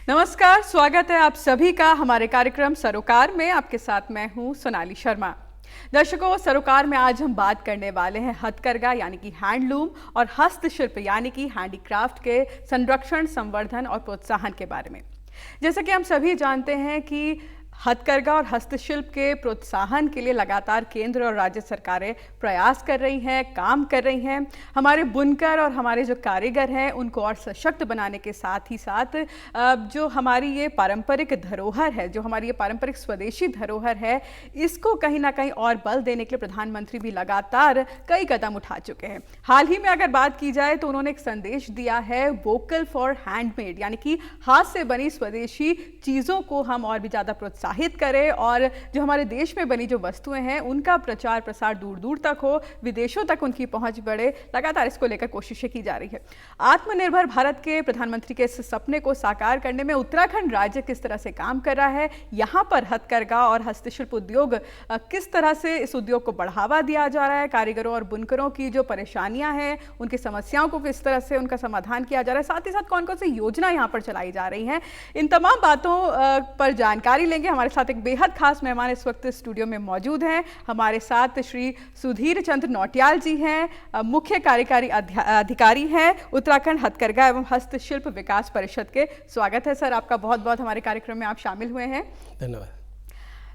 नमस्कार, स्वागत है आप सभी का हमारे कार्यक्रम सरोकार में। आपके साथ मैं हूं सोनाली शर्मा। दर्शकों, सरोकार में आज हम बात करने वाले हैं हथकरघा यानी कि हैंडलूम और हस्तशिल्प यानी कि हैंडीक्राफ्ट के संरक्षण, संवर्धन और प्रोत्साहन के बारे में। जैसा कि हम सभी जानते हैं कि हथकरघा और हस्तशिल्प के प्रोत्साहन के लिए लगातार केंद्र और राज्य सरकारें प्रयास कर रही हैं, काम कर रही हैं। हमारे बुनकर और हमारे जो कारीगर हैं उनको और सशक्त बनाने के साथ ही साथ जो हमारी ये पारंपरिक धरोहर है, जो हमारी ये पारंपरिक स्वदेशी धरोहर है, इसको कहीं ना कहीं और बल देने के लिए प्रधानमंत्री भी लगातार कई कदम उठा चुके हैं। हाल ही में अगर बात की जाए तो उन्होंने एक संदेश दिया है, वोकल फॉर हैंडमेड, यानी कि हाथ से बनी स्वदेशी चीज़ों को हम और भी ज़्यादा प्रोत्साहित करें और जो हमारे देश में बनी जो वस्तुएं हैं उनका प्रचार प्रसार दूर दूर तक हो, विदेशों तक उनकी पहुंच बढ़े। लगातार इसको लेकर कोशिशें की जा रही है। आत्मनिर्भर भारत के प्रधानमंत्री के इस सपने को साकार करने में उत्तराखंड राज्य किस तरह से काम कर रहा है, यहाँ पर हथकरघा और हस्तशिल्प उद्योग किस तरह से इस उद्योग को बढ़ावा दिया जा रहा है, कारीगरों और बुनकरों की जो परेशानियां हैं उनकी समस्याओं को किस तरह से उनका समाधान किया जा रहा है, साथ ही साथ कौन कौन सी योजना यहाँ पर चलाई जा रही हैं, इन तमाम बातों पर जानकारी लेंगे। हमारे साथ एक बेहद खास मेहमान इस वक्त स्टूडियो में मौजूद हैं। हमारे साथ श्री सुधीर चंद्र नौटियाल जी हैं, मुख्य कार्यकारी अधिकारी हैं उत्तराखंड हथकरघा एवं हस्तशिल्प विकास परिषद के। स्वागत है सर आपका, बहुत बहुत हमारे कार्यक्रम में आप शामिल हुए हैं। धन्यवाद।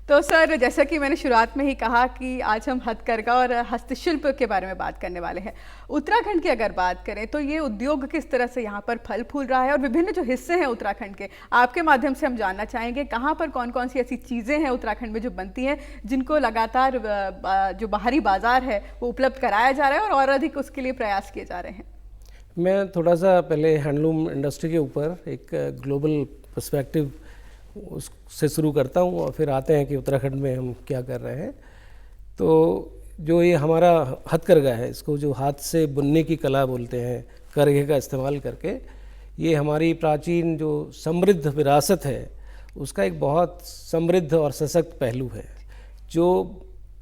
तो सर, जैसा कि मैंने शुरुआत में ही कहा कि आज हम हथकरघा और हस्तशिल्प के बारे में बात करने वाले हैं। उत्तराखंड की अगर बात करें तो ये उद्योग किस तरह से यहाँ पर फल फूल रहा है और विभिन्न जो हिस्से हैं उत्तराखंड के, आपके माध्यम से हम जानना चाहेंगे कहाँ पर कौन कौन सी ऐसी चीज़ें हैं उत्तराखंड में जो बनती हैं जिनको लगातार जो बाहरी बाजार है वो उपलब्ध कराया जा रहा है और अधिक उसके लिए प्रयास किए जा रहे हैं। मैं थोड़ा सा पहले हैंडलूम इंडस्ट्री के ऊपर एक ग्लोबल पर्सपेक्टिव उससे शुरू करता हूँ और फिर आते हैं कि उत्तराखंड में हम क्या कर रहे हैं। तो जो ये हमारा हथकरघा है, इसको जो हाथ से बुनने की कला बोलते हैं, करघे का इस्तेमाल करके, ये हमारी प्राचीन जो समृद्ध विरासत है उसका एक बहुत समृद्ध और सशक्त पहलू है जो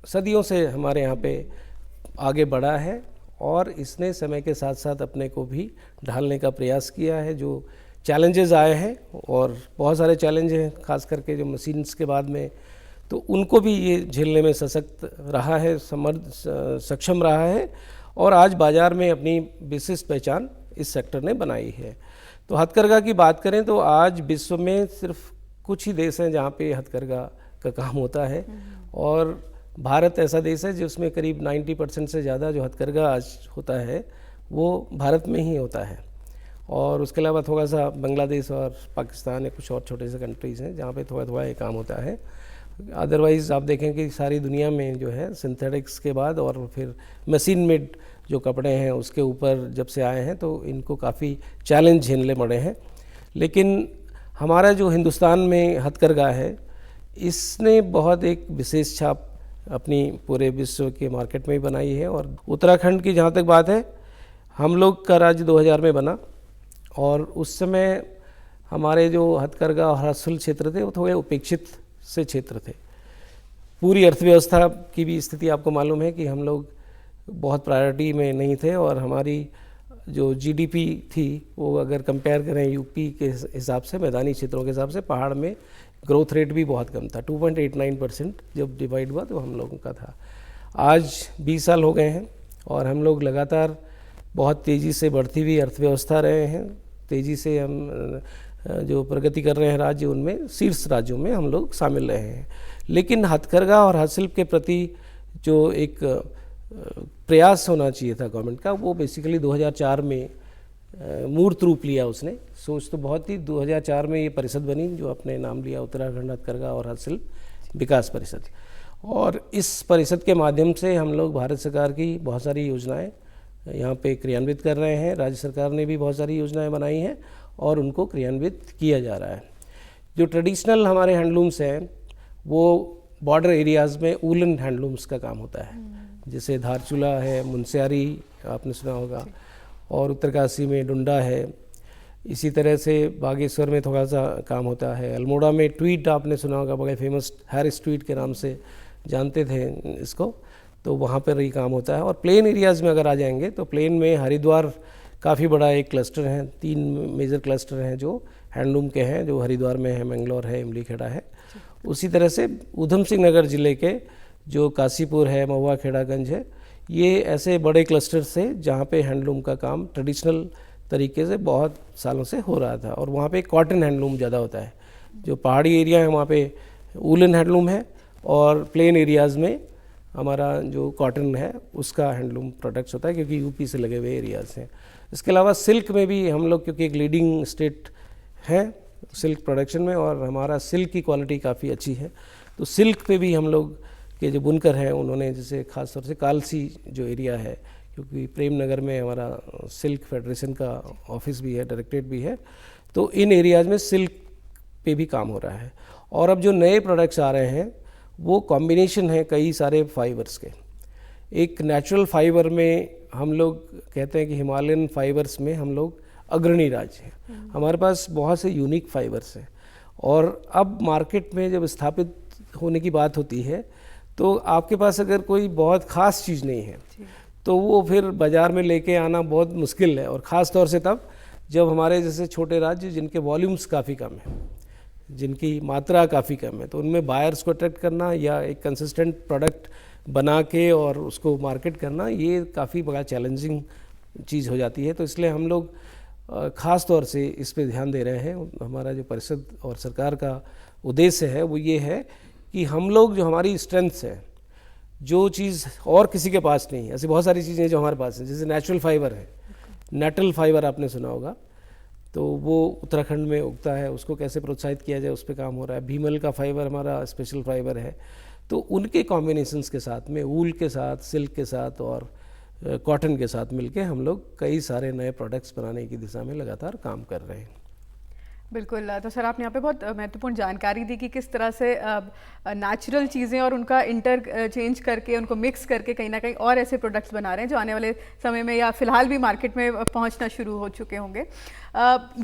सदियों से हमारे यहाँ पे आगे बढ़ा है और इसने समय के साथ साथ अपने को भी ढालने का प्रयास किया है। जो चैलेंजेस आए हैं और बहुत सारे चैलेंज हैं, खास करके जो मशीन्स के बाद में, तो उनको भी ये झेलने में सशक्त रहा है, सक्षम रहा है और आज बाज़ार में अपनी विशिष्ट पहचान इस सेक्टर ने बनाई है। तो हथकरघा की बात करें तो आज विश्व में सिर्फ कुछ ही देश हैं जहाँ पे हथकरघा का काम होता है और भारत ऐसा देश है जिसमें करीब 90% से ज़्यादा जो हथकरघा आज होता है वो भारत में ही होता है। और उसके अलावा थोड़ा सा बांग्लादेश और पाकिस्तान या कुछ और छोटे से कंट्रीज़ हैं जहाँ पे थोड़ा थोड़ा ये काम होता है। अदरवाइज़ आप देखें कि सारी दुनिया में जो है सिंथेटिक्स के बाद और फिर मशीन मेड जो कपड़े हैं उसके ऊपर जब से आए हैं तो इनको काफ़ी चैलेंज झेलने पड़े हैं। लेकिन हमारा जो हिंदुस्तान में हथकरघा है इसने बहुत एक विशेष छाप अपनी पूरे विश्व के मार्केट में भी बनाई है। और उत्तराखंड की जहाँ तक बात है, हम लोग का राज्य 2000 में बना और उस समय हमारे जो हथकरघा और हस्तशिल्प क्षेत्र थे वो थोड़े उपेक्षित से क्षेत्र थे। पूरी अर्थव्यवस्था की भी स्थिति आपको मालूम है कि हम लोग बहुत प्रायोरिटी में नहीं थे और हमारी जो जीडीपी थी वो अगर कंपेयर करें यूपी के हिसाब से, मैदानी क्षेत्रों के हिसाब से, पहाड़ में ग्रोथ रेट भी बहुत कम था। 2.89% जब डिवाइड हुआ तो हम लोगों का था। आज 20 साल हो गए हैं और हम लोग लगातार बहुत तेज़ी से बढ़ती हुई अर्थव्यवस्था रहे हैं। तेज़ी से हम जो प्रगति कर रहे हैं राज्य, उनमें शीर्ष राज्यों में हम लोग शामिल रहे हैं। लेकिन हथकरघा और हस्तशिल्प के प्रति जो एक प्रयास होना चाहिए था गवर्नमेंट का, वो बेसिकली 2004 में मूर्त रूप लिया उसने। सोच तो बहुत ही 2004 में ये परिषद बनी जो अपने नाम लिया उत्तराखंड हथकरघा और हस्तशिल्प विकास परिषद। और इस परिषद के माध्यम से हम लोग भारत सरकार की बहुत सारी योजनाएं यहाँ पे क्रियान्वित कर रहे हैं। राज्य सरकार ने भी बहुत सारी योजनाएं बनाई हैं और उनको क्रियान्वित किया जा रहा है। जो ट्रेडिशनल हमारे हैंडलूम्स हैं वो बॉर्डर एरियाज़ में वूलन हैंडलूम्स का काम होता है, जैसे धारचूला है, मुनस्यारी आपने सुना होगा, और उत्तरकाशी में डुंडा है। इसी तरह से बागेश्वर में थोड़ा सा काम होता है। अल्मोड़ा में ट्वीट आपने सुना होगा, बड़े फेमस हैरिस ट्वीट के नाम से जानते थे इसको, तो वहाँ पर ये काम होता है। और प्लेन एरियाज़ में अगर आ जाएंगे तो प्लेन में हरिद्वार काफ़ी बड़ा एक क्लस्टर है, 3 मेजर क्लस्टर हैं जो हैंडलूम के हैं, जो हरिद्वार में है, मंगलौर है, इमली खेड़ा है। उसी तरह से ऊधम सिंह नगर ज़िले के जो काशीपुर है, महुआ खेड़ागंज है, ये ऐसे बड़े क्लस्टर्स से जहाँ पे हैंडलूम का काम ट्रेडिशनल तरीके से बहुत सालों से हो रहा था। और वहाँ पे कॉटन हैंडलूम ज़्यादा होता है। जो पहाड़ी एरिया है वहाँ पे वूलन हैंडलूम है, और प्लेन एरियाज़ में हमारा जो कॉटन है उसका हैंडलूम प्रोडक्ट्स होता है, क्योंकि यूपी से लगे हुए एरियाज़ हैं। इसके अलावा सिल्क में भी हम लोग, क्योंकि एक लीडिंग स्टेट है सिल्क प्रोडक्शन में, और हमारा सिल्क की क्वालिटी काफ़ी अच्छी है, तो सिल्क पे भी हम लोग के जो बुनकर हैं उन्होंने, जैसे खास तौर से कालसी जो एरिया है, क्योंकि प्रेम नगर में हमारा सिल्क फेडरेशन का ऑफिस भी है, डायरेक्टरेट भी है, तो इन एरियाज़ में सिल्क पे भी काम हो रहा है। और अब जो नए प्रोडक्ट्स आ रहे हैं वो कॉम्बिनेशन है कई सारे फाइबर्स के। एक नेचुरल फाइबर में हम लोग कहते हैं कि हिमालयन फाइबर्स में हम लोग अग्रणी राज्य हैं। हमारे पास बहुत से यूनिक फाइबर्स हैं, और अब मार्केट में जब स्थापित होने की बात होती है तो आपके पास अगर कोई बहुत ख़ास चीज़ नहीं है तो वो फिर बाज़ार में लेके आना बहुत मुश्किल है। और ख़ास तौर से तब जब हमारे जैसे छोटे राज्य जिनके वॉल्यूम्स काफ़ी कम है, जिनकी मात्रा काफ़ी कम है, तो उनमें बायर्स को अट्रैक्ट करना या एक कंसिस्टेंट प्रोडक्ट बना के और उसको मार्केट करना, ये काफ़ी बड़ा चैलेंजिंग चीज़ हो जाती है। तो इसलिए हम लोग ख़ास तौर से इस पे ध्यान दे रहे हैं। हमारा जो परिषद और सरकार का उद्देश्य है वो ये है कि हम लोग जो हमारी स्ट्रेंथ्स है, जो चीज़ और किसी के पास नहीं है, ऐसी बहुत सारी चीज़ें जो हमारे पास हैं, जैसे नेचुरल फाइबर है, नेटल फाइबर आपने सुना होगा, तो वो उत्तराखंड में उगता है, उसको कैसे प्रोत्साहित किया जाए उस पर काम हो रहा है। भीमल का फाइबर हमारा स्पेशल फाइबर है, तो उनके कॉम्बिनेशंस के साथ में वूल के साथ, सिल्क के साथ और कॉटन के साथ मिलके हम लोग कई सारे नए प्रोडक्ट्स बनाने की दिशा में लगातार काम कर रहे हैं। बिल्कुल। तो सर आपने यहाँ पे बहुत महत्वपूर्ण जानकारी दी कि किस तरह से नेचुरल चीज़ें और उनका चेंज करके, उनको मिक्स करके कहीं ना कहीं और ऐसे प्रोडक्ट्स बना रहे हैं जो आने वाले समय में या फिलहाल भी मार्केट में पहुँचना शुरू हो चुके होंगे।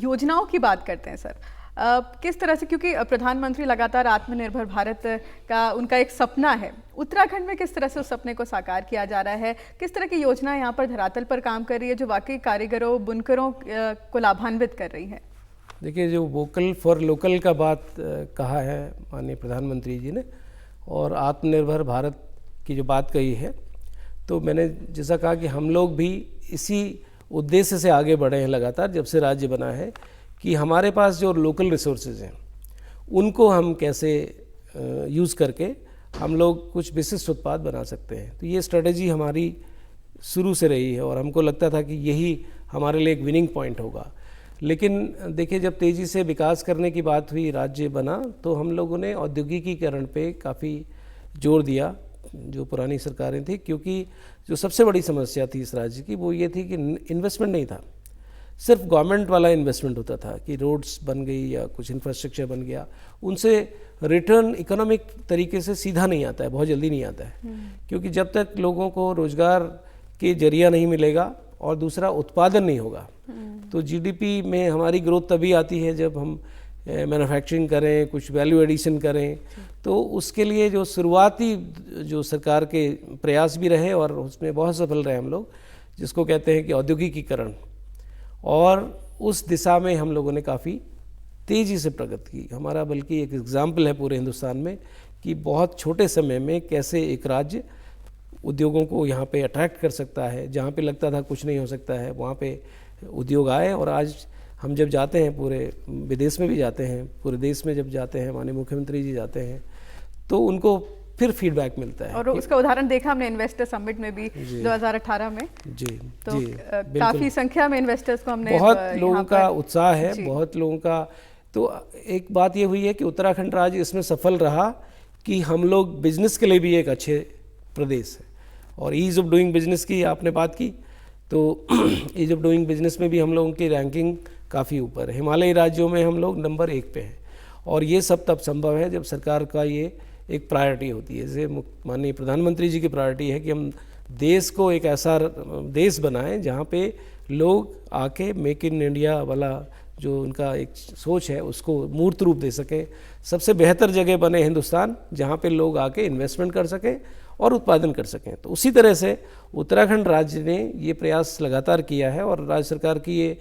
योजनाओं की बात करते हैं सर, किस तरह से, क्योंकि प्रधानमंत्री लगातार आत्मनिर्भर भारत का उनका एक सपना है, उत्तराखंड में किस तरह से उस सपने को साकार किया जा रहा है, किस तरह की योजना यहाँ पर धरातल पर काम कर रही है जो वाकई कारीगरों, बुनकरों को लाभान्वित कर रही है? देखिए, जो वोकल फॉर लोकल का बात कहा है माननीय प्रधानमंत्री जी ने, और आत्मनिर्भर भारत की जो बात कही है, तो मैंने जैसा कहा कि हम लोग भी इसी उद्देश्य से आगे बढ़े हैं लगातार, जब से राज्य बना है, कि हमारे पास जो लोकल रिसोर्सेज हैं उनको हम कैसे यूज़ करके हम लोग कुछ विशिष्ट उत्पाद बना सकते हैं। तो ये स्ट्रेटेजी हमारी शुरू से रही है, और हमको लगता था कि यही हमारे लिए एक विनिंग पॉइंट होगा। लेकिन देखिए, जब तेज़ी से विकास करने की बात हुई, राज्य बना, तो हम लोगों ने औद्योगिकीकरण पे काफ़ी जोर दिया, जो पुरानी सरकारें थी, क्योंकि जो सबसे बड़ी समस्या थी इस राज्य की वो ये थी कि इन्वेस्टमेंट नहीं था, सिर्फ गवर्नमेंट वाला इन्वेस्टमेंट होता था कि रोड्स बन गई या कुछ इंफ्रास्ट्रक्चर बन गया, उनसे रिटर्न इकोनॉमिक तरीके से सीधा नहीं आता है, बहुत जल्दी नहीं आता है, क्योंकि जब तक लोगों को रोज़गार के जरिया नहीं मिलेगा और दूसरा उत्पादन नहीं होगा, तो जीडीपी में हमारी ग्रोथ तभी आती है जब हम मैन्युफैक्चरिंग करें, कुछ वैल्यू एडिशन करें। तो उसके लिए जो शुरुआती जो सरकार के प्रयास भी रहे और उसमें बहुत सफल रहे हम लोग, जिसको कहते हैं कि औद्योगिकीकरण, और उस दिशा में हम लोगों ने काफ़ी तेज़ी से प्रगति की। हमारा बल्कि एक एग्जाम्पल है पूरे हिंदुस्तान में कि बहुत छोटे समय में कैसे एक राज्य उद्योगों को यहाँ पे अट्रैक्ट कर सकता है। जहाँ पे लगता था कुछ नहीं हो सकता है, वहाँ पे उद्योग आए, और आज हम जब जाते हैं, पूरे विदेश में भी जाते हैं, पूरे देश में जब जाते हैं, माननीय मुख्यमंत्री जी जाते हैं, तो उनको फिर फीडबैक मिलता है। और उसका उदाहरण देखा हमने इन्वेस्टर समिट में भी 2018 में। जी, तो काफ़ी संख्या में इन्वेस्टर्स को हमने, बहुत लोगों का उत्साह है, बहुत लोगों का। तो एक बात ये हुई है कि उत्तराखंड राज्य इसमें सफल रहा कि हम लोग बिजनेस के लिए भी एक अच्छे प्रदेश है। और ईज़ ऑफ डूइंग बिजनेस की आपने बात की, तो ईज़ ऑफ डूइंग बिजनेस में भी हम लोगों की रैंकिंग काफ़ी ऊपर है। हिमालयी राज्यों में हम लोग नंबर 1 पे हैं, और ये सब तब संभव है जब सरकार का ये एक प्रायोरिटी होती है। जैसे माननीय प्रधानमंत्री जी की प्रायोरिटी है कि हम देश को एक ऐसा देश बनाएं जहाँ पे लोग आके मेक इन इंडिया वाला जो उनका एक सोच है उसको मूर्त रूप दे सकें। सबसे बेहतर जगह बने हिंदुस्तान जहाँ पे लोग आके इन्वेस्टमेंट कर सकें और उत्पादन कर सकें। तो उसी तरह से उत्तराखंड राज्य ने ये प्रयास लगातार किया है, और राज्य सरकार की ये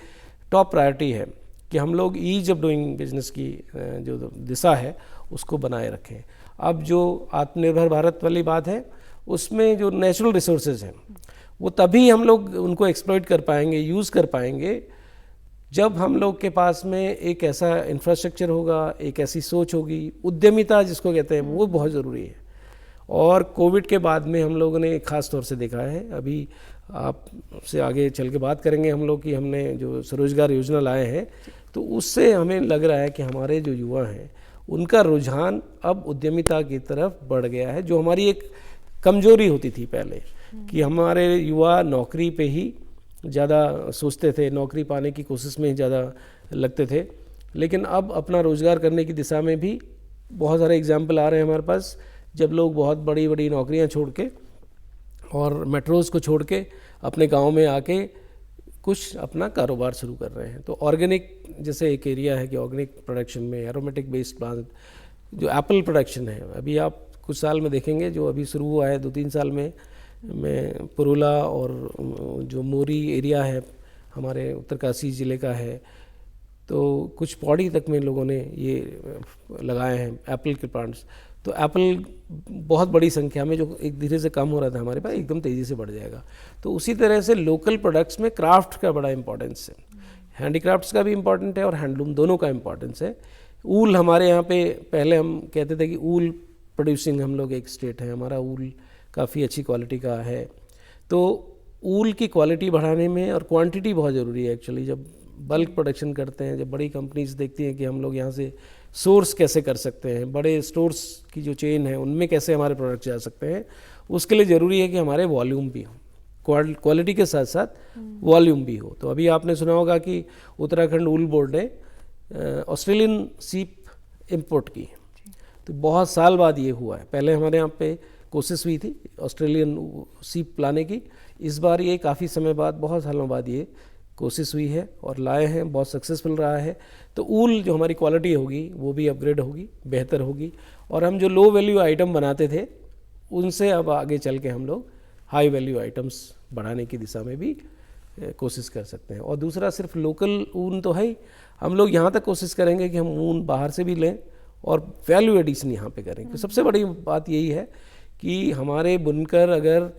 टॉप प्रायोरिटी है कि हम लोग ईज ऑफ डूइंग बिजनेस की जो दिशा है उसको बनाए रखें। अब जो आत्मनिर्भर भारत वाली बात है, उसमें जो नेचुरल रिसोर्सेज हैं वो तभी हम लोग उनको एक्सप्लॉइट कर पाएंगे, यूज़ कर पाएंगे, जब हम लोग के पास में एक ऐसा इंफ्रास्ट्रक्चर होगा, एक ऐसी सोच होगी, उद्यमिता जिसको कहते हैं, वो बहुत ज़रूरी है। और कोविड के बाद में हम लोगों ने ख़ास तौर से देखा है, अभी आपसे आगे चल के बात करेंगे हम लोग कि हमने जो स्वरोजगार योजना लाए हैं, तो उससे हमें लग रहा है कि हमारे जो युवा हैं उनका रुझान अब उद्यमिता की तरफ बढ़ गया है, जो हमारी एक कमजोरी होती थी पहले कि हमारे युवा नौकरी पे ही ज़्यादा सोचते थे, नौकरी पाने की कोशिश में ही ज़्यादा लगते थे। लेकिन अब अपना रोज़गार करने की दिशा में भी बहुत सारे एग्जाम्पल आ रहे हैं हमारे पास, जब लोग बहुत बड़ी बड़ी नौकरियां छोड़ के और मेट्रोज़ को छोड़ के अपने गांव में आके कुछ अपना कारोबार शुरू कर रहे हैं। तो ऑर्गेनिक जैसे एक एरिया है कि ऑर्गेनिक प्रोडक्शन में एरोमेटिक बेस्ड प्लांट, जो एप्पल प्रोडक्शन है, अभी आप कुछ साल में देखेंगे जो अभी शुरू हुआ है 2-3 साल में पुरुला और जो मोरी एरिया है हमारे उत्तरकाशी ज़िले का है, तो कुछ पौड़ी तक में लोगों ने ये लगाए हैं एप्पल के प्लांट्स। तो एप्पल बहुत बड़ी संख्या में, जो एक धीरे से कम हो रहा था हमारे पास, एकदम तेज़ी से बढ़ जाएगा। तो उसी तरह से लोकल प्रोडक्ट्स में क्राफ्ट का बड़ा इंपॉर्टेंस है, हैंडीक्राफ्ट्स का भी इम्पॉर्टेंट है और हैंडलूम, दोनों का इम्पॉर्टेंस है। ऊल हमारे यहाँ पे पहले हम कहते थे कि ऊल प्रोड्यूसिंग हम लोग एक स्टेट है, हमारा ऊल काफ़ी अच्छी क्वालिटी का है। तो ऊल की क्वालिटी बढ़ाने में और क्वांटिटी बहुत ज़रूरी है एक्चुअली। जब बल्क प्रोडक्शन करते हैं, जब बड़ी कंपनीज देखती हैं कि हम लोग यहाँ से सोर्स कैसे कर सकते हैं, बड़े स्टोर्स की जो चेन है उनमें कैसे हमारे प्रोडक्ट जा सकते हैं, उसके लिए ज़रूरी है कि हमारे वॉल्यूम भी हो, क्वालिटी के साथ साथ वॉल्यूम भी हो। तो अभी आपने सुना होगा कि उत्तराखंड ऊल बोर्ड ने ऑस्ट्रेलियन सीप इंपोर्ट की, तो बहुत साल बाद ये हुआ है। पहले हमारे यहाँ पे कोशिश हुई थी ऑस्ट्रेलियन सीप लाने की, इस बार ये काफ़ी समय बाद, बहुत सालों बाद ये कोशिश हुई है और लाए हैं, बहुत सक्सेसफुल रहा है। तो ऊल जो हमारी क्वालिटी होगी वो भी अपग्रेड होगी, बेहतर होगी, और हम जो लो वैल्यू आइटम बनाते थे उनसे अब आगे चल के हम लोग हाई वैल्यू आइटम्स बढ़ाने की दिशा में भी कोशिश कर सकते हैं। और दूसरा, सिर्फ लोकल ऊन तो है ही, हम लोग यहाँ तक कोशिश करेंगे कि हम ऊन बाहर से भी लें और वैल्यू एडिशन यहाँ पे करें। तो सबसे बड़ी बात यही है कि हमारे बुनकर अगर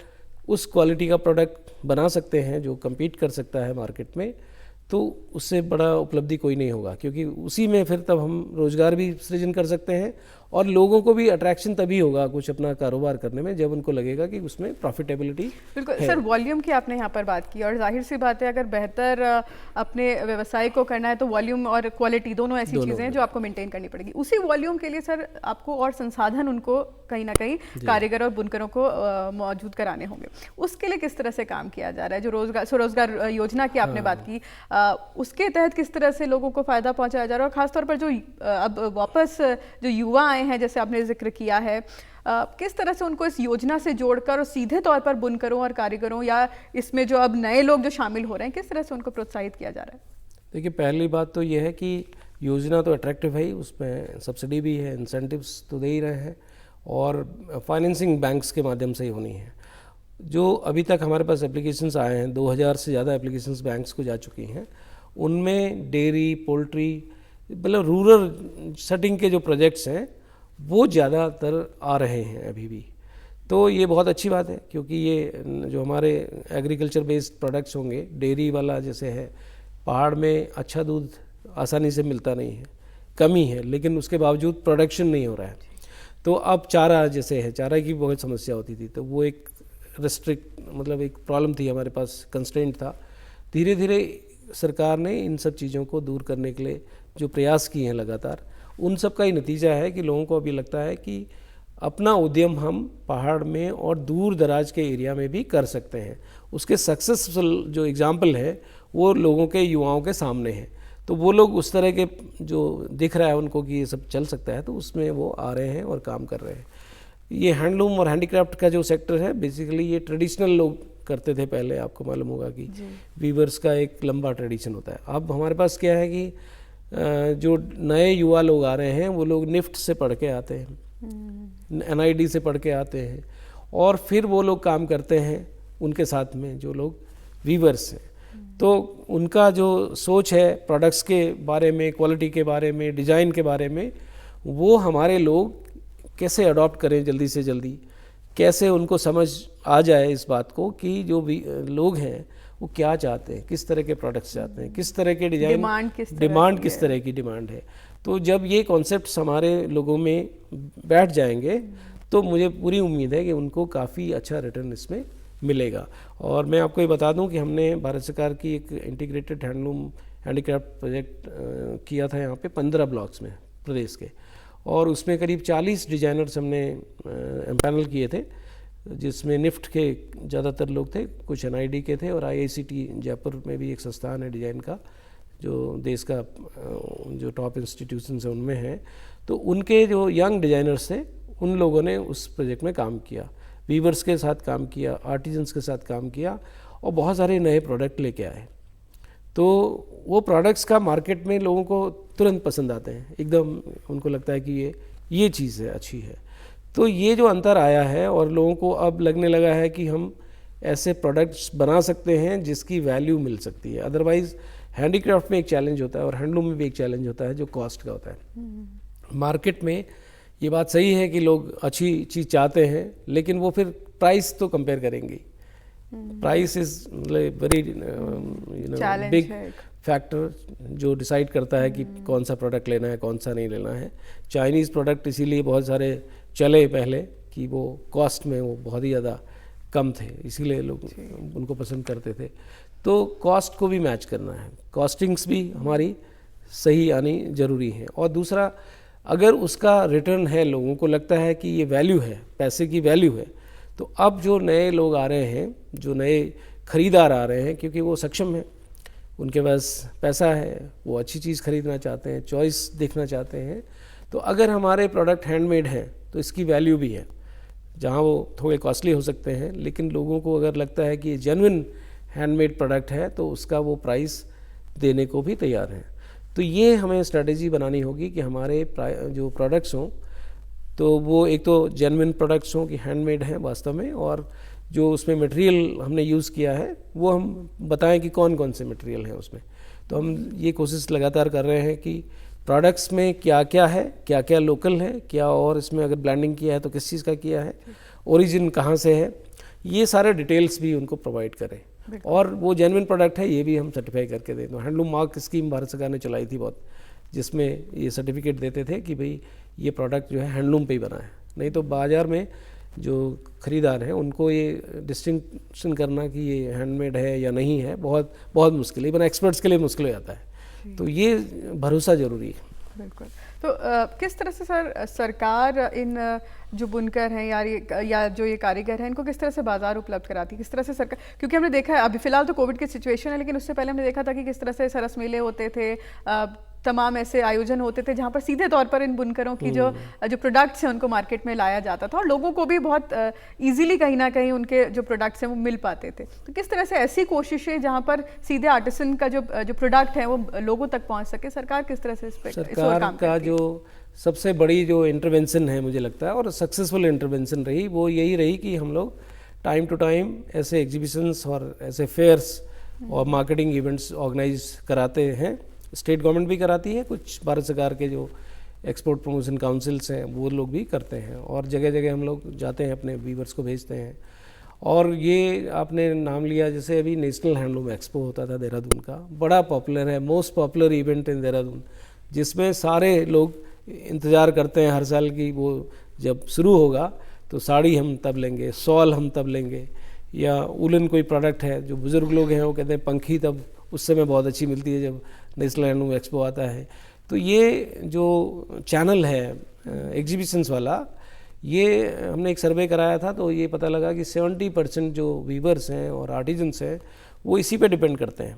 उस क्वालिटी का प्रोडक्ट बना सकते हैं जो compete कर सकता है मार्केट में, तो उससे बड़ा उपलब्धि कोई नहीं होगा, क्योंकि उसी में फिर तब हम रोज़गार भी सृजन कर सकते हैं और लोगों को भी अट्रैक्शन तभी होगा कुछ अपना कारोबार करने में, जब उनको लगेगा कि उसमें प्रॉफिटेबिलिटी। बिल्कुल सर, वॉल्यूम की आपने यहाँ पर बात की और जाहिर सी बात है अगर बेहतर अपने व्यवसाय को करना है तो वॉल्यूम और क्वालिटी दोनों ऐसी चीज़ें हैं जो आपको मेंटेन करनी पड़ेगी। उसी वॉल्यूम के लिए सर आपको और संसाधन उनको कहीं ना कहीं कारीगर और बुनकरों को मौजूद कराने होंगे। उसके लिए किस तरह से काम किया जा रहा है? जो स्वरोजगार योजना की आपने बात की, उसके तहत किस तरह से लोगों को फ़ायदा पहुँचाया जा रहा है? और ख़ासतौर पर जो अब वापस जो युवा आए हैं, जैसे आपने जिक्र किया है, किस तरह से उनको इस योजना से जोड़कर और सीधे तौर पर बुनकरों और कारीगरों या इसमें जो अब नए लोग जो शामिल हो रहे हैं, किस तरह से उनको प्रोत्साहित किया जा रहा है? देखिए, पहली बात तो ये है कि योजना तो अट्रैक्टिव है ही, उसमें सब्सिडी भी है, इंसेंटिव्स तो दे ही रहे हैं, और फाइनेंसिंग बैंक्स के माध्यम से ही होनी है। जो अभी तक हमारे पास एप्लीकेशंस आए हैं, 2000 से ज़्यादा एप्लीकेशंस बैंक्स को जा चुकी हैं, उनमें डेयरी, पोल्ट्री, मतलब रूरल सेटिंग के जो प्रोजेक्ट्स हैं वो ज़्यादातर आ रहे हैं अभी भी। तो ये बहुत अच्छी बात है, क्योंकि ये जो हमारे एग्रीकल्चर बेस्ड प्रोडक्ट्स होंगे, डेयरी वाला जैसे है, पहाड़ में अच्छा दूध आसानी से मिलता नहीं है, कमी है, लेकिन उसके बावजूद प्रोडक्शन नहीं हो रहा है। तो अब चारा जैसे है, चारा की बहुत समस्या होती थी, तो वो एक मतलब एक प्रॉब्लम थी हमारे पास, कंस्ट्रेंट था। धीरे धीरे सरकार ने इन सब चीज़ों को दूर करने के लिए जो प्रयास किए हैं लगातार, उन सब का ही नतीजा है कि लोगों को अभी लगता है कि अपना उद्यम हम पहाड़ में और दूर दराज के एरिया में भी कर सकते हैं। उसके सक्सेसफुल जो एग्जाम्पल है वो लोगों के, युवाओं के सामने है। तो वो लोग उस तरह के जो दिख रहा है उनको कि ये सब चल सकता है, तो उसमें वो आ रहे हैं और काम कर रहे हैं। ये हैंडलूम और हैंडीक्राफ्ट का जो सेक्टर है, बेसिकली ये ट्रेडिशनल लोग करते थे पहले, आपको मालूम होगा कि वीवर्स का एक लंबा ट्रेडिशन होता है। अब हमारे पास क्या है कि जो नए युवा लोग आ रहे हैं वो लोग निफ्ट से पढ़ के आते हैं, NID से पढ़ के आते हैं, और फिर वो लोग काम करते हैं उनके साथ में जो लोग वीवर्स हैं। तो उनका जो सोच है प्रोडक्ट्स के बारे में, क्वालिटी के बारे में, डिज़ाइन के बारे में, वो हमारे लोग कैसे अडॉप्ट करें जल्दी से जल्दी, कैसे उनको समझ आ जाए इस बात को कि जो भी लोग हैं वो क्या चाहते हैं, किस तरह के प्रोडक्ट्स चाहते हैं, किस तरह के डिज़ाइन, डिमांड किस तरह की डिमांड है। तो जब ये कॉन्सेप्ट्स हमारे लोगों में बैठ जाएंगे तो मुझे पूरी उम्मीद है कि उनको काफ़ी अच्छा रिटर्न इसमें मिलेगा। और मैं आपको ये बता दूं कि हमने भारत सरकार की एक इंटीग्रेटेड हैंडलूम हैंडीक्राफ्ट प्रोजेक्ट किया था यहाँ पे 15 ब्लॉक्स में प्रदेश के, और उसमें करीब 40 डिज़ाइनर्स हमने एम्पैनल किए थे, जिसमें निफ्ट के ज़्यादातर लोग थे, कुछ एनआईडी के थे, और आईआईसीटी जयपुर में भी एक संस्थान है डिज़ाइन का जो देश का जो टॉप इंस्टीट्यूशंस है उनमें है। तो उनके जो यंग डिज़ाइनर्स थे उन लोगों ने उस प्रोजेक्ट में काम किया, वीवर्स के साथ काम किया, आर्टिजन्स के साथ काम किया, और बहुत सारे नए प्रोडक्ट लेके आए। तो वो प्रोडक्ट्स का मार्केट में लोगों को तुरंत पसंद आते हैं, एकदम उनको लगता है कि ये चीज़ है, अच्छी है। तो ये जो अंतर आया है और लोगों को अब लगने लगा है कि हम ऐसे प्रोडक्ट्स बना सकते हैं जिसकी वैल्यू मिल सकती है। अदरवाइज़ हैंडीक्राफ्ट में एक चैलेंज होता है और हैंडलूम में भी एक चैलेंज होता है जो कॉस्ट का होता है। मार्केट में ये बात सही है कि लोग अच्छी चीज़ चाहते हैं, लेकिन वो फिर प्राइस तो कंपेयर करेंगे। Price is very big factor जो डिसाइड करता है कि कौन सा प्रोडक्ट लेना है, कौन सा नहीं लेना है। चाइनीज़ प्रोडक्ट इसीलिए बहुत सारे चले पहले कि वो कॉस्ट में वो बहुत ही ज़्यादा कम थे, इसीलिए लोग उनको पसंद करते थे। तो कॉस्ट को भी मैच करना है, कॉस्टिंग्स भी हमारी सही आनी ज़रूरी है। और दूसरा, अगर उसका रिटर्न है, लोगों को लगता है कि ये वैल्यू है, पैसे की वैल्यू है, तो अब जो नए लोग आ रहे हैं, जो नए खरीदार आ रहे हैं, क्योंकि वो सक्षम हैं, उनके पास पैसा है, वो अच्छी चीज़ खरीदना चाहते हैं, चॉइस देखना चाहते हैं, तो अगर हमारे प्रोडक्ट हैंडमेड हैं तो इसकी वैल्यू भी है। जहाँ वो थोड़े कॉस्टली हो सकते हैं, लेकिन लोगों को अगर लगता है कि ये जेन्युइन हैंडमेड प्रोडक्ट है तो उसका वो प्राइस देने को भी तैयार हैं। तो ये हमें स्ट्रेटेजी बनानी होगी कि हमारे जो प्रोडक्ट्स हों तो वो एक तो जेन्युइन प्रोडक्ट्स हों कि हैंडमेड हैं वास्तव में, और जो उसमें मटेरियल हमने यूज़ किया है वो हम बताएं कि कौन कौन से मटेरियल हैं उसमें। तो हम ये कोशिश लगातार कर रहे हैं कि प्रोडक्ट्स में क्या क्या है, क्या क्या लोकल है, क्या और इसमें अगर ब्लेंडिंग किया है तो किस चीज़ का किया है, ओरिजिन कहाँ से है, ये सारे डिटेल्स भी उनको प्रोवाइड करें। और वो जेन्युइन प्रोडक्ट है ये भी हम सर्टिफाई करके देते हैं। हैंडलूम मार्क स्कीम भारत सरकार ने चलाई थी बहुत, जिसमें ये सर्टिफिकेट देते थे कि भाई ये प्रोडक्ट जो है हैंडलूम पे ही बना है। नहीं तो बाज़ार में जो खरीदार हैं उनको ये डिस्टिंक्शन करना कि ये हैंडमेड है या नहीं है बहुत बहुत मुश्किल है, इवन एक्सपर्ट्स के लिए मुश्किल हो जाता है। तो ये भरोसा ज़रूरी है। बिल्कुल। तो किस तरह से सरकार इन जो बुनकर हैं या जो ये कारीगर हैं इनको किस तरह से बाजार उपलब्ध कराती है, किस तरह से सरकार, क्योंकि हमने देखा है अभी फिलहाल तो कोविड की सिचुएशन है, लेकिन उससे पहले हमने देखा था कि किस तरह से सरस मेले होते थे, तमाम ऐसे आयोजन होते थे जहाँ पर सीधे तौर पर इन बुनकरों की जो प्रोडक्ट्स हैं उनको मार्केट में लाया जाता था और लोगों को भी बहुत इजीली कहीं ना कहीं उनके जो प्रोडक्ट्स हैं वो मिल पाते थे। तो किस तरह से ऐसी कोशिशें जहाँ पर सीधे आर्टिसन का जो प्रोडक्ट है वो लोगों तक पहुँच सके, सरकार किस तरह से इस पर सरकार का जो सबसे बड़ी जो इंटरवेंशन है मुझे लगता है और सक्सेसफुल इंटरवेंशन रही वो यही रही कि हम लोग टाइम टू टाइम ऐसे एग्जीबिशंस और ऐसे फेयर्स और मार्केटिंग इवेंट्स ऑर्गेनाइज कराते हैं। स्टेट गवर्नमेंट भी कराती है, कुछ भारत सरकार के जो एक्सपोर्ट प्रमोशन काउंसिल्स हैं वो लोग भी करते हैं, और जगह जगह हम लोग जाते हैं, अपने वीवर्स को भेजते हैं। और ये आपने नाम लिया, जैसे अभी नेशनल हैंडलूम एक्सपो होता था देहरादून का, बड़ा पॉपुलर है, most popular event in Dehradun, जिसमें सारे लोग इंतज़ार करते हैं हर साल की वो जब शुरू होगा तो साड़ी हम तब लेंगे, शॉल हम तब लेंगे, या उलन कोई प्रोडक्ट है, जो बुज़ुर्ग लोग हैं वो कहते हैं पंखी तब उस समय बहुत अच्छी मिलती है जब नेशनल हैंडलूम एक्सपो आता है। तो ये जो चैनल है एग्जीबिशंस वाला, ये हमने एक सर्वे कराया था तो ये पता लगा कि 70% जो वीवर्स हैं और आर्टिजन्स हैं वो इसी पे डिपेंड करते हैं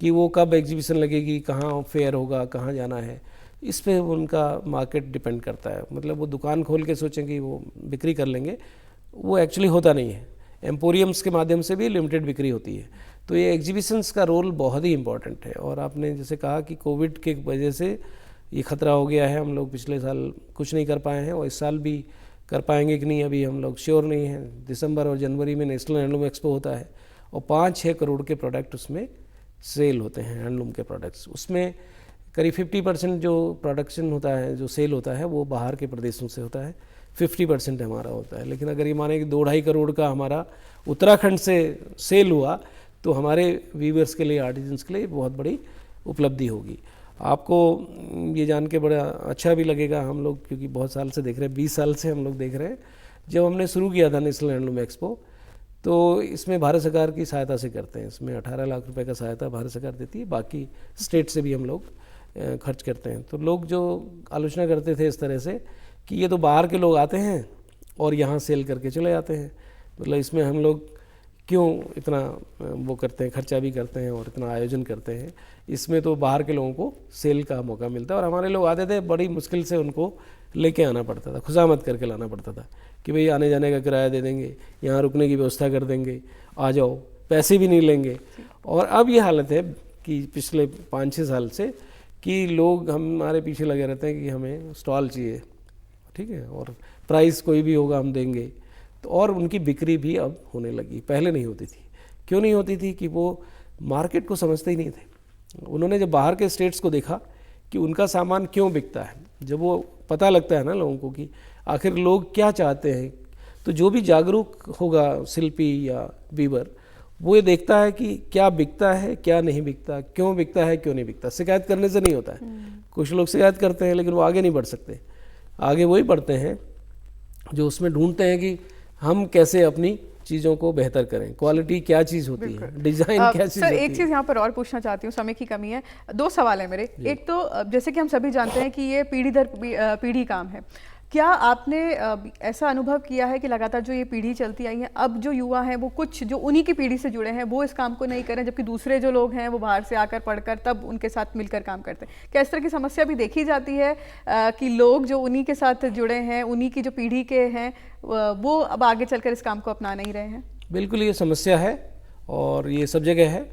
कि वो कब एग्जीबिशन लगेगी, कहाँ फेयर होगा, कहाँ जाना है, इस पे उनका मार्केट डिपेंड करता है। मतलब वो दुकान खोल के सोचेंगे वो बिक्री कर लेंगे, वो एक्चुअली होता नहीं है। एम्पोरियम्स के माध्यम से भी लिमिटेड बिक्री होती है। तो ये एग्जीबिशंस का रोल बहुत ही इम्पॉर्टेंट है। और आपने जैसे कहा कि कोविड के वजह से ये खतरा हो गया है, हम लोग पिछले साल कुछ नहीं कर पाए हैं और इस साल भी कर पाएंगे कि नहीं अभी हम लोग श्योर नहीं हैं। दिसंबर और जनवरी में नेशनल हैंडलूम एक्सपो होता है और 5-6 करोड़ के प्रोडक्ट उसमें सेल होते हैं हैंडलूम के प्रोडक्ट्स। उसमें करीब 50% जो प्रोडक्शन होता है, जो सेल होता है, वो बाहर के प्रदेशों से होता है, 50% हमारा होता है। लेकिन अगर ये माने कि 2-2.5 करोड़ का हमारा उत्तराखंड से सेल हुआ तो हमारे वीवर्स के लिए, आर्टिजन्स के लिए बहुत बड़ी उपलब्धि होगी। आपको ये जान के बड़ा अच्छा भी लगेगा, हम लोग क्योंकि बहुत साल से देख रहे हैं, 20 साल से हम लोग देख रहे हैं। जब हमने शुरू किया था नेशनल हैंडलूम एक्सपो, तो इसमें भारत सरकार की सहायता से करते हैं। इसमें 18 लाख रुपए का सहायता भारत सरकार देती है, बाकी स्टेट से भी हम लोग खर्च करते हैं। तो लोग जो आलोचना करते थे इस तरह से कि ये तो बाहर के लोग आते हैं और यहाँ सेल करके चले जाते हैं, मतलब इसमें हम लोग क्यों इतना वो करते हैं, खर्चा भी करते हैं और इतना आयोजन करते हैं, इसमें तो बाहर के लोगों को सेल का मौका मिलता है। और हमारे लोग आते थे, बड़ी मुश्किल से उनको लेके आना पड़ता था, खुशामद करके लाना पड़ता था कि भाई आने जाने का किराया दे देंगे, यहाँ रुकने की व्यवस्था कर देंगे, आ जाओ, पैसे भी नहीं लेंगे। और अब ये हालत है कि पिछले 5-6 साल से कि लोग हमारे पीछे लगे रहते हैं कि हमें स्टॉल चाहिए, ठीक है, और प्राइस कोई भी होगा हम देंगे। तो और उनकी बिक्री भी अब होने लगी, पहले नहीं होती थी। क्यों नहीं होती थी? कि वो मार्केट को समझते ही नहीं थे। उन्होंने जब बाहर के स्टेट्स को देखा कि उनका सामान क्यों बिकता है, जब वो पता लगता है ना लोगों को कि आखिर लोग क्या चाहते हैं, तो जो भी जागरूक होगा शिल्पी या वीवर, वो ये देखता है कि क्या बिकता है, क्या नहीं बिकता, क्यों बिकता है, क्यों नहीं बिकता। शिकायत करने से नहीं होता है। कुछ लोग शिकायत करते हैं लेकिन वो आगे नहीं बढ़ सकते। आगे वही बढ़ते हैं जो उसमें ढूंढते हैं कि हम कैसे अपनी चीज़ों को बेहतर करें, क्वालिटी क्या चीज़ होती है, डिजाइन क्या चीज़ सर, होती एक चीज़ यहाँ पर और पूछना चाहती हूँ, समय की कमी है। 2 सवाल है मेरे। एक तो जैसे कि हम सभी जानते हैं कि ये पीढ़ी दर पीढ़ी काम है। क्या आपने ऐसा अनुभव किया है कि लगातार जो ये पीढ़ी चलती आई है, अब जो युवा हैं वो कुछ जो उन्हीं की पीढ़ी से जुड़े हैं वो इस काम को नहीं करें, जबकि दूसरे जो लोग हैं वो बाहर से आकर पढ़कर तब उनके साथ मिलकर काम करते हैं? क्या इस तरह की समस्या भी देखी जाती है कि लोग जो उन्हीं के साथ जुड़े हैं, उन्हीं की जो पीढ़ी के हैं, वो अब आगे चलकर इस काम को अपना नहीं रहे हैं? बिल्कुल, ये समस्या है और ये सब जगह है।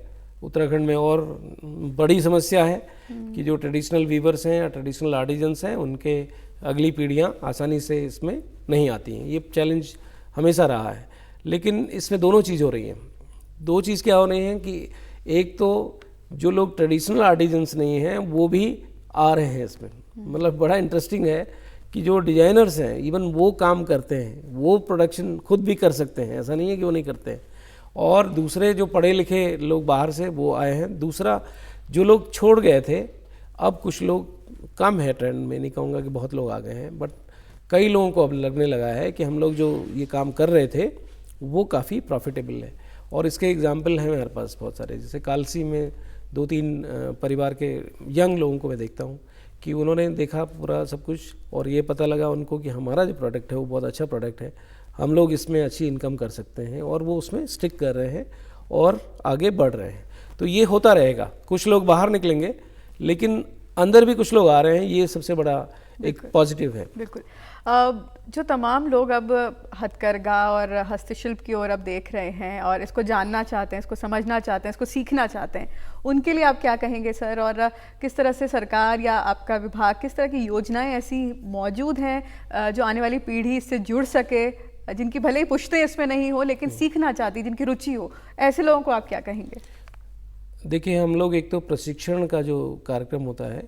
उत्तराखंड में और बड़ी समस्या है कि जो ट्रेडिशनल वीवर्स हैं या ट्रेडिशनल आर्टिजन्स हैं, उनके अगली पीढ़ियां आसानी से इसमें नहीं आती हैं। ये चैलेंज हमेशा रहा है। लेकिन इसमें दोनों चीज़ हो रही हैं। 2 चीज़ क्या हो रही हैं कि एक तो जो लोग ट्रेडिशनल आर्टिजन्स नहीं हैं वो भी आ रहे हैं इसमें। मतलब बड़ा इंटरेस्टिंग है कि जो डिजाइनर्स हैं इवन वो काम करते हैं, वो प्रोडक्शन खुद भी कर सकते हैं, ऐसा नहीं है कि वो नहीं करते हैं। और दूसरे जो पढ़े लिखे लोग बाहर से वो आए हैं। दूसरा, जो लोग छोड़ गए थे, अब कुछ लोग, कम है ट्रेंड में, नहीं कहूँगा कि बहुत लोग आ गए हैं, बट कई लोगों को अब लगने लगा है कि हम लोग जो ये काम कर रहे थे वो काफ़ी प्रॉफिटेबल है। और इसके एग्जाम्पल हैं मेरे पास बहुत सारे। जैसे कालसी में 2-3 परिवार के यंग लोगों को मैं देखता हूँ कि उन्होंने देखा पूरा सब कुछ और ये पता लगा उनको कि हमारा जो प्रोडक्ट है वो बहुत अच्छा प्रोडक्ट है, हम लोग इसमें अच्छी इनकम कर सकते हैं, और वो उसमें स्टिक कर रहे हैं और आगे बढ़ रहे हैं। तो ये होता रहेगा। कुछ लोग बाहर निकलेंगे लेकिन अंदर भी कुछ लोग आ रहे हैं, ये सबसे बड़ा एक पॉजिटिव है। बिल्कुल। जो तमाम लोग अब हथकरघा और हस्तशिल्प की ओर अब देख रहे हैं और इसको जानना चाहते हैं, इसको समझना चाहते हैं, इसको सीखना चाहते हैं, उनके लिए आप क्या कहेंगे सर? और किस तरह से सरकार या आपका विभाग, किस तरह की योजनाएं ऐसी मौजूद हैं जो आने वाली पीढ़ी इससे जुड़ सके, जिनकी भले ही पुश्तें इसमें नहीं हो लेकिन सीखना चाहती, जिनकी रुचि हो, ऐसे लोगों को आप क्या कहेंगे? देखिए, हम लोग एक तो प्रशिक्षण का जो कार्यक्रम होता है,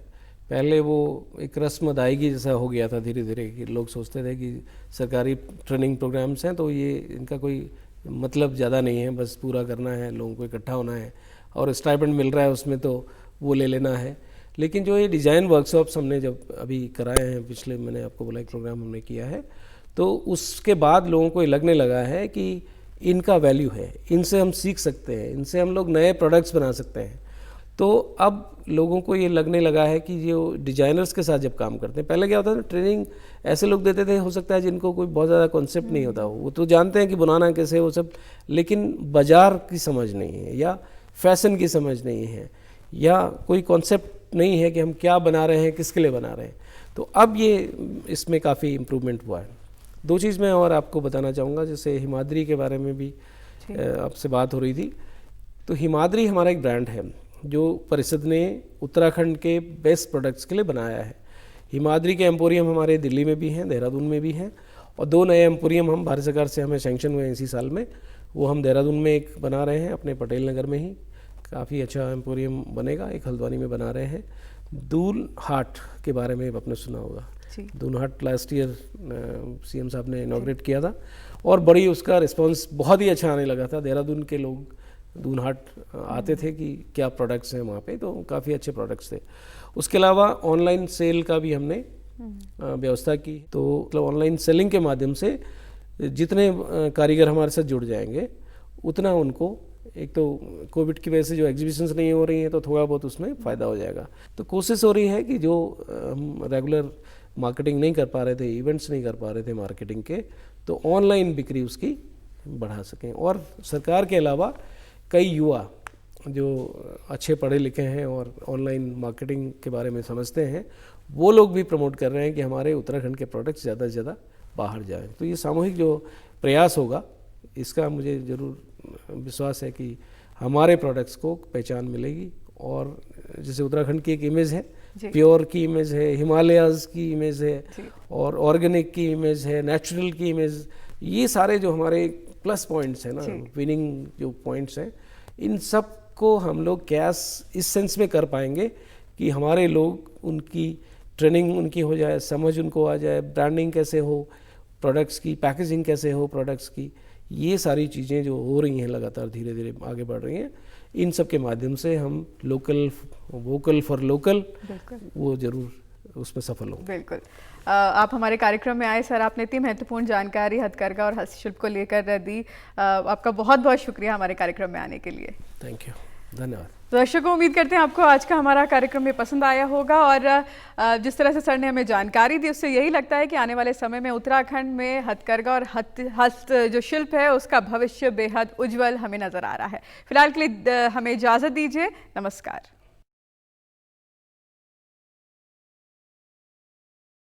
पहले वो एक रस्म अदायगी जैसा हो गया था धीरे धीरे, कि लोग सोचते थे कि सरकारी ट्रेनिंग प्रोग्राम्स हैं तो ये इनका कोई मतलब ज़्यादा नहीं है, बस पूरा करना है, लोगों को इकट्ठा होना है और स्टाइपेंड मिल रहा है उसमें तो वो ले लेना है। लेकिन जो ये डिज़ाइन वर्कशॉप्स हमने जब अभी कराए हैं, पिछले, मैंने आपको बोला एक प्रोग्राम हमने किया है, तो उसके बाद लोगों को ये लगने लगा है कि इनका वैल्यू है, इनसे हम सीख सकते हैं, इनसे हम लोग नए प्रोडक्ट्स बना सकते हैं। तो अब लोगों को ये लगने लगा है कि जो डिजाइनर्स के साथ जब काम करते हैं, पहले क्या होता था, ट्रेनिंग ऐसे लोग देते थे, हो सकता है जिनको कोई बहुत ज़्यादा कॉन्सेप्ट नहीं होता, वो तो जानते हैं कि बनाना कैसे वो सब, लेकिन बाज़ार की समझ नहीं है या फैशन की समझ नहीं है या कोई कॉन्सेप्ट नहीं है कि हम क्या बना रहे हैं, किसके लिए बना रहे हैं। तो अब ये इसमें काफ़ी इम्प्रूवमेंट हुआ है। 2 चीज़ मैं और आपको बताना चाहूँगा, जैसे हिमाद्री के बारे में भी आपसे बात हो रही थी। तो हिमाद्री हमारा एक ब्रांड है जो परिषद ने उत्तराखंड के बेस्ट प्रोडक्ट्स के लिए बनाया है। हिमाद्री के एम्पोरियम हमारे दिल्ली में भी हैं, देहरादून में भी हैं, और 2 नए एम्पोरियम हम भारत सरकार से हमें सैंक्शन हुए हैं इसी साल में, वो हम देहरादून में एक बना रहे हैं अपने पटेल नगर में ही, काफ़ी अच्छा एम्पोरियम बनेगा, एक हल्द्वानी में बना रहे हैं। दून हाट के बारे में आपने सुना होगा, Doon Haat last year CM साहब ने इनॉग्रेट किया था और बड़ी उसका रिस्पांस बहुत ही अच्छा आने लगा था। देहरादून के लोग दून हाट आते थे कि क्या प्रोडक्ट्स हैं वहाँ पे, तो काफ़ी अच्छे प्रोडक्ट्स थे। उसके अलावा ऑनलाइन सेल का भी हमने व्यवस्था की, तो मतलब ऑनलाइन सेलिंग के माध्यम से जितने कारीगर हमारे साथ जुड़ जाएंगे उतना उनको, एक तो कोविड की वजह से जो एग्जीबिशंस नहीं हो रही हैं तो थोड़ा बहुत उसमें फ़ायदा हो जाएगा। तो कोशिश हो रही है कि जो हम रेगुलर मार्केटिंग नहीं कर पा रहे थे, इवेंट्स नहीं कर पा रहे थे मार्केटिंग के, तो ऑनलाइन बिक्री उसकी बढ़ा सकें। और सरकार के अलावा कई युवा जो अच्छे पढ़े लिखे हैं और ऑनलाइन मार्केटिंग के बारे में समझते हैं, वो लोग भी प्रमोट कर रहे हैं कि हमारे उत्तराखंड के प्रोडक्ट्स ज़्यादा से ज़्यादा बाहर जाएं। तो ये सामूहिक जो प्रयास होगा, इसका मुझे ज़रूर विश्वास है कि हमारे प्रोडक्ट्स को पहचान मिलेगी। और जैसे उत्तराखंड की एक इमेज है, प्योर की इमेज है, हिमालयाज़ की इमेज है, और ऑर्गेनिक की इमेज है, नेचुरल की इमेज, ये सारे जो हमारे प्लस पॉइंट्स हैं ना, विनिंग जो पॉइंट्स हैं, इन सब को हम लोग कैश इस सेंस में कर पाएंगे कि हमारे लोग, उनकी ट्रेनिंग उनकी हो जाए, समझ उनको आ जाए, ब्रांडिंग कैसे हो प्रोडक्ट्स की, पैकेजिंग कैसे हो प्रोडक्ट्स की, ये सारी चीज़ें जो हो रही हैं लगातार धीरे धीरे आगे बढ़ रही हैं, इन सब के माध्यम से हम लोकल, वोकल फॉर लोकल, वो ज़रूर उसमें सफल हों। बिल्कुल। आप हमारे कार्यक्रम में आए सर, आपने इतनी महत्वपूर्ण जानकारी हथकरघा और हस्तशिल्प को लेकर दी। आपका बहुत बहुत शुक्रिया हमारे कार्यक्रम में आने के लिए। थैंक यू, धन्यवाद। तो दर्शकों, उम्मीद करते हैं आपको आज का हमारा कार्यक्रम में पसंद आया होगा, और जिस तरह से सर ने हमें जानकारी दी, उससे यही लगता है कि आने वाले समय में उत्तराखंड में हथकरघा और हस्त जो शिल्प है उसका भविष्य बेहद उज्जवल हमें नजर आ रहा है। फिलहाल के लिए हमें इजाज़त दीजिए, नमस्कार।